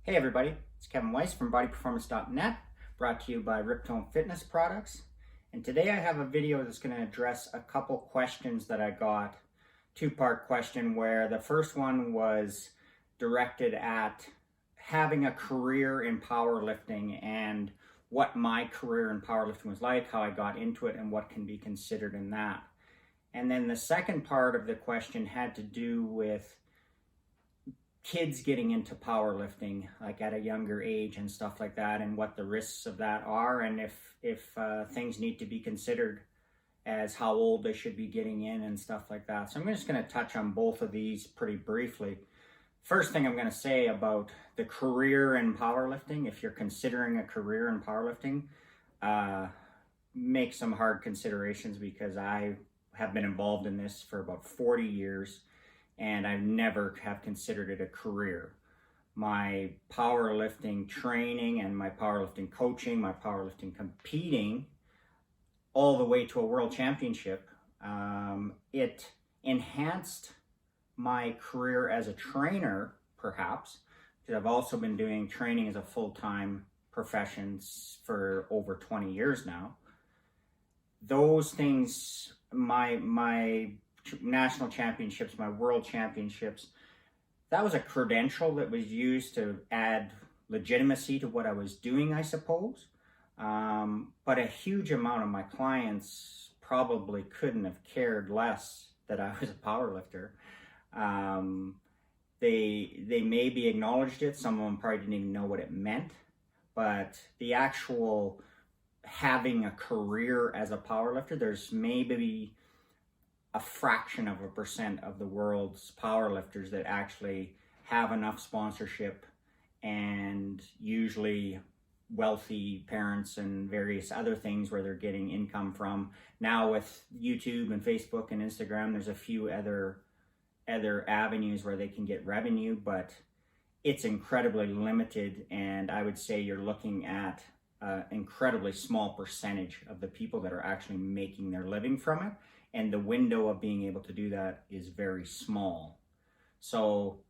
Hey everybody, it's Kevin Weiss from bodyperformance.net, brought to you by Riptone Fitness Products. And today I have a video that's going to address a couple questions that I got. Two-part question where the first one was directed at having a career in powerlifting and what my career in powerlifting was like, how I got into it, and what can be considered in that. And then the second part of the question had to do with kids getting into powerlifting like at a younger age and stuff like that, and what the risks of that are, and if things need to be considered as how old they should be getting in and stuff like that. So I'm just going to touch on both of these pretty briefly. First thing I'm going to say about the career in powerlifting, if you're considering a career in powerlifting, make some hard considerations, because I have been involved in this for about 40 years and I never have considered it a career. My powerlifting training and my powerlifting coaching, my powerlifting competing, all the way to a world championship, it enhanced my career as a trainer, perhaps, because I've also been doing training as a full-time profession for over 20 years now. Those things, my national championships, my world championships, that was a credential that was used to add legitimacy to what I was doing, I suppose. But a huge amount of my clients probably couldn't have cared less that I was a powerlifter. They maybe acknowledged it. Some of them probably didn't even know what it meant. But the actual having a career as a powerlifter, there's maybe a fraction of a percent of the world's powerlifters that actually have enough sponsorship and usually wealthy parents and various other things where they're getting income from. Now with YouTube and Facebook and Instagram, there's a few other avenues where they can get revenue, but it's incredibly limited, and I would say you're looking at an incredibly small percentage of the people that are actually making their living from it. And the window of being able to do that is very small. So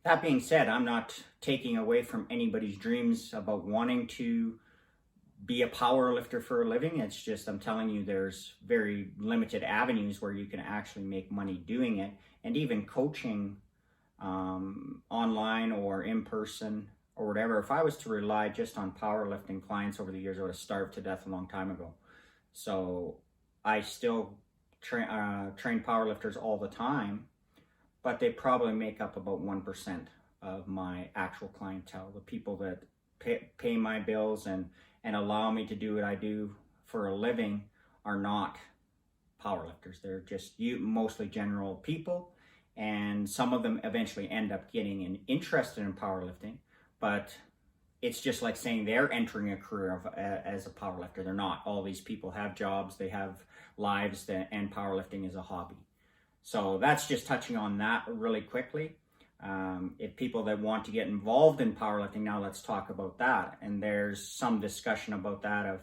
that being said, I'm not taking away from anybody's dreams about wanting to be a power lifter for a living. It's just, I'm telling you, there's very limited avenues where you can actually make money doing it. And even coaching online or in person or whatever, if I was to rely just on powerlifting clients over the years, I would have starved to death a long time ago. So I still train powerlifters all the time, but they probably make up about 1% of my actual clientele. The people that pay my bills and allow me to do what I do for a living are not powerlifters. They're just mostly general people, and some of them eventually end up getting interested in powerlifting, but it's just like saying they're entering a career as a powerlifter. They're not. All these people have jobs, they have lives, and powerlifting is a hobby. So that's just touching on that really quickly. If people that want to get involved in powerlifting, now let's talk about that. And there's some discussion about that, of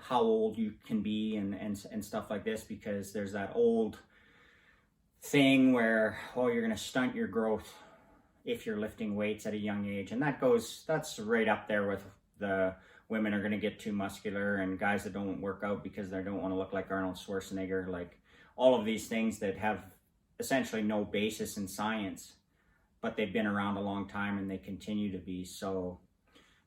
how old you can be and stuff like this, because there's that old thing where, oh, you're going to stunt your growth if you're lifting weights at a young age. And that's right up there with the women are going to get too muscular, and guys that don't work out because they don't want to look like Arnold Schwarzenegger, like all of these things that have essentially no basis in science, but they've been around a long time and they continue to be. So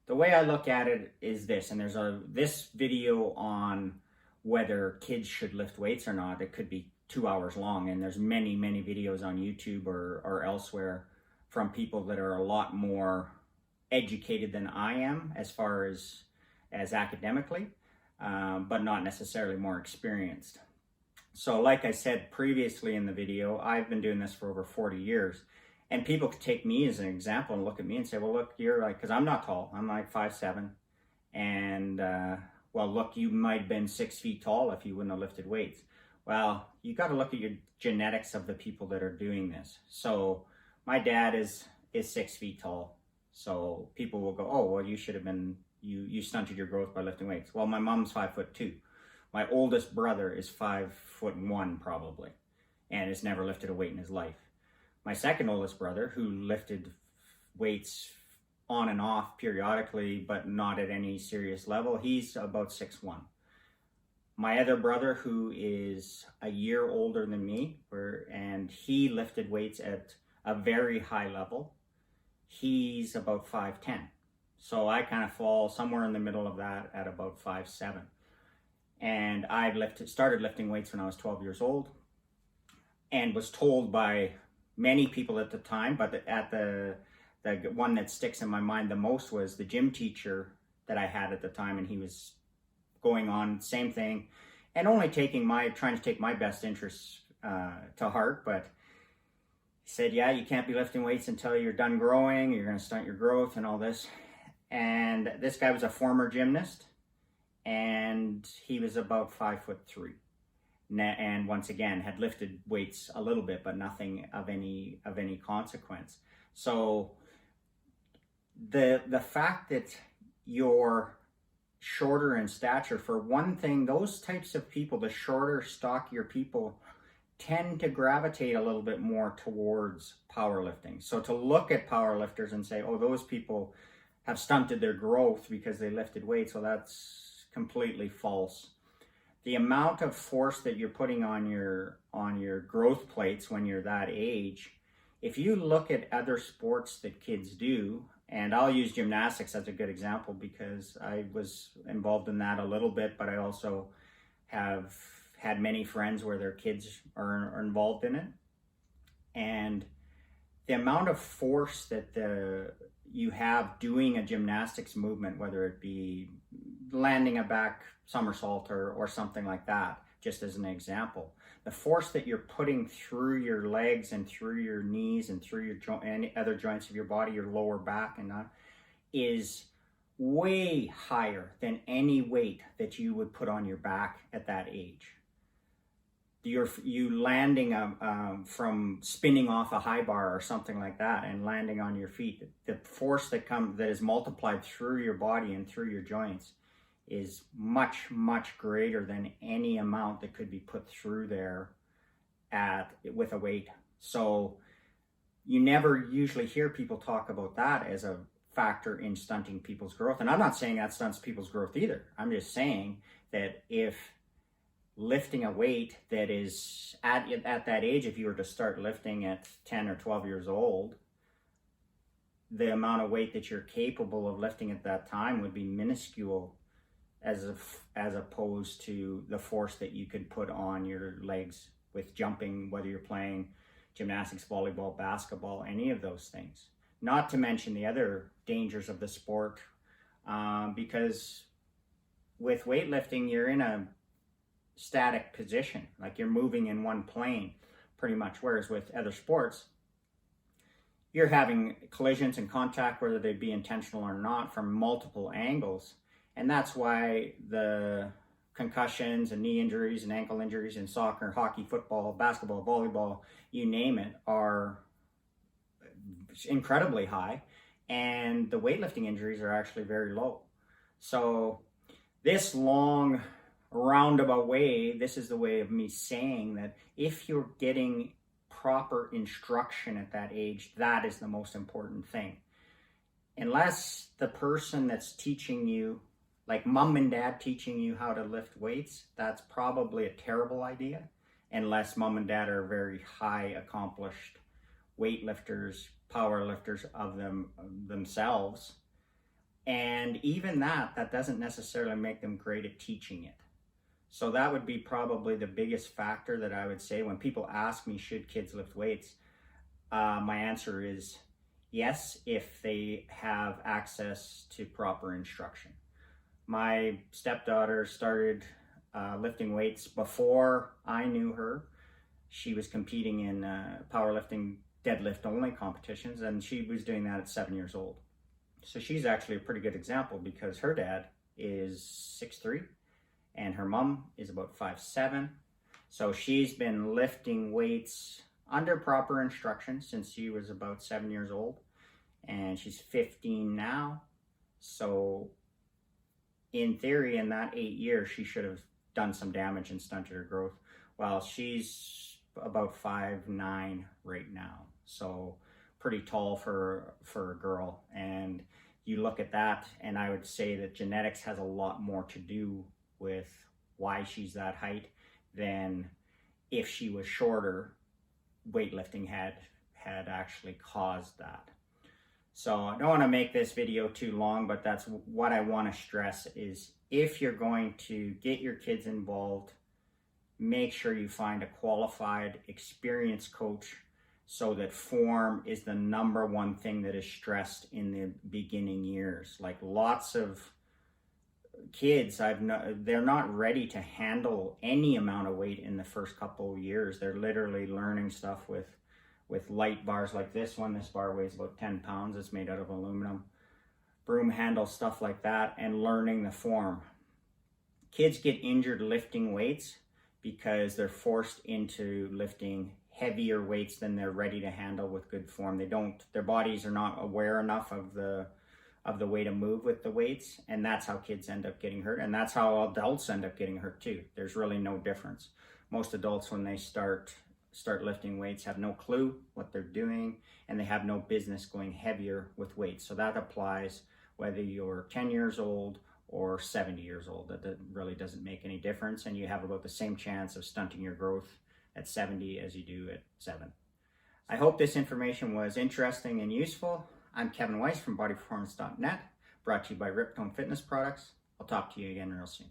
the way I look at it is this, and there's this video on whether kids should lift weights or not. It could be 2 hours long, and there's many videos on YouTube or elsewhere from people that are a lot more educated than I am as far as academically, but not necessarily more experienced. So like I said previously in the video, I've been doing this for over 40 years, and people could take me as an example and look at me and say, well, look, you're like, because I'm not tall, I'm like 5'7", and well, look, you might have been 6 feet tall if you wouldn't have lifted weights. Well, you got to look at your genetics of the people that are doing this. So my dad is 6 feet tall. So people will go, oh, well, you should have been, you stunted your growth by lifting weights. Well, my mom's 5'2". My oldest brother is 5'1" probably, and has never lifted a weight in his life. My second oldest brother, who lifted weights on and off periodically, but not at any serious level. He's about 6'1". My other brother, who is a year older than me, and he lifted weights at a very high level, he's about 5'10". So I kind of fall somewhere in the middle of that at about 5'7". And I started lifting weights when I was 12 years old, and was told by many people at the time, but the one that sticks in my mind the most was the gym teacher that I had at the time, and he was going on same thing, and only trying to take my best interests to heart. But he said, yeah, you can't be lifting weights until you're done growing, you're going to stunt your growth and all this. And this guy was a former gymnast, and he was about 5'3", and once again had lifted weights a little bit, but nothing of any consequence. So the fact that you're shorter in stature, for one thing, those types of people, the shorter, stockier people, tend to gravitate a little bit more towards powerlifting. So to look at powerlifters and say, oh, those people have stunted their growth because they lifted weights, well, that's completely false. The amount of force that you're putting on your growth plates when you're that age, if you look at other sports that kids do, and I'll use gymnastics as a good example because I was involved in that a little bit, but I also have had many friends where their kids are involved in it. And the amount of force that you have doing a gymnastics movement, whether it be landing a back somersault or something like that, just as an example, the force that you're putting through your legs and through your knees and through your and other joints of your body, your lower back and that, is way higher than any weight that you would put on your back at that age. You landing from spinning off a high bar or something like that and landing on your feet, the force that is multiplied through your body and through your joints is much, much greater than any amount that could be put through there with a weight. So you never usually hear people talk about that as a factor in stunting people's growth. And I'm not saying that stunts people's growth either. I'm just saying that if lifting a weight that is at that age, if you were to start lifting at 10 or 12 years old, the amount of weight that you're capable of lifting at that time would be minuscule as opposed to the force that you could put on your legs with jumping, whether you're playing gymnastics, volleyball, basketball, any of those things. Not to mention the other dangers of the sport, because with weightlifting, you're in a static position, like you're moving in one plane pretty much, whereas with other sports, you're having collisions and contact, whether they be intentional or not, from multiple angles. And that's why the concussions and knee injuries and ankle injuries in soccer, hockey, football, basketball, volleyball, you name it, are incredibly high. And the weightlifting injuries are actually very low. So this long roundabout way, this is the way of me saying that if you're getting proper instruction at that age, that is the most important thing. Unless the person that's teaching you, like mom and dad teaching you how to lift weights, that's probably a terrible idea, unless mom and dad are very high accomplished weightlifters, power lifters of themselves. And even that doesn't necessarily make them great at teaching it. So that would be probably the biggest factor that I would say when people ask me, should kids lift weights? My answer is yes, if they have access to proper instruction. My stepdaughter started lifting weights before I knew her. She was competing in powerlifting deadlift only competitions, and she was doing that at 7 years old. So she's actually a pretty good example because her dad is 6'3", and her mom is about 5'7". So she's been lifting weights under proper instruction since she was about 7 years old, and she's 15 now. So in theory, in that 8 years, she should have done some damage and stunted her growth. Well, she's about 5'9" right now. So pretty tall for a girl. And you look at that, and I would say that genetics has a lot more to do with why she's that height than if she was shorter. Weightlifting had actually caused that. So I don't want to make this video too long, but that's what I want to stress is if you're going to get your kids involved, make sure you find a qualified, experienced coach, so that form is the number one thing that is stressed in the beginning years. Like lots of kids, they're not ready to handle any amount of weight in the first couple of years. They're literally learning stuff with light bars like this one. This bar weighs about 10 pounds. It's made out of aluminum. Broom handle, stuff like that, and learning the form. Kids get injured lifting weights because they're forced into lifting heavier weights than they're ready to handle with good form. Their bodies are not aware enough of the way to move with the weights, and that's how kids end up getting hurt, and that's how adults end up getting hurt too. There's really no difference. Most adults, when they start lifting weights, have no clue what they're doing, and they have no business going heavier with weights. So that applies whether you're 10 years old or 70 years old. That really doesn't make any difference, and you have about the same chance of stunting your growth at 70 as you do at 7. I hope this information was interesting and useful. I'm Kevin Weiss from bodyperformance.net, brought to you by Riptone Fitness Products. I'll talk to you again real soon.